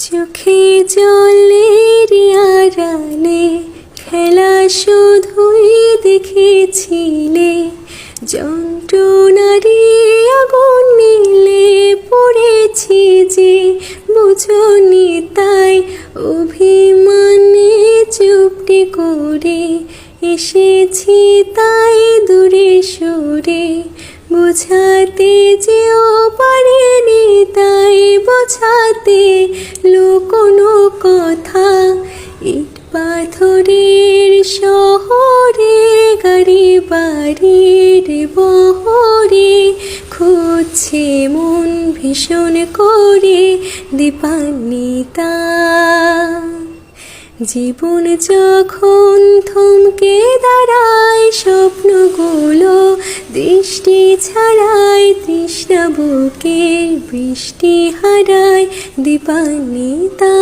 চোখে জলের আড়ালে খেলা শুধুই দেখেছিলে, যন্ত্রণারে আগুন নীলে পড়েছি যে বুঝনি তাই অভিমানে চুপটি করে এসেছি তাই দূরে সরে, বোঝাতে যেও পারেনি তাই বোঝাতে কোনো কথা। ইট পাথরের শহরে গাড়ি বাড়ির বহরে খুঁজছে মন ভীষণ করে দীপান্বিতা। জীবন যখন থমকে দাঁড়ায় স্বপ্নগুলো দৃষ্টি ছাড়ায়, তৃষ্ণা বুকের বৃষ্টি হারায় দীপান্বিতা।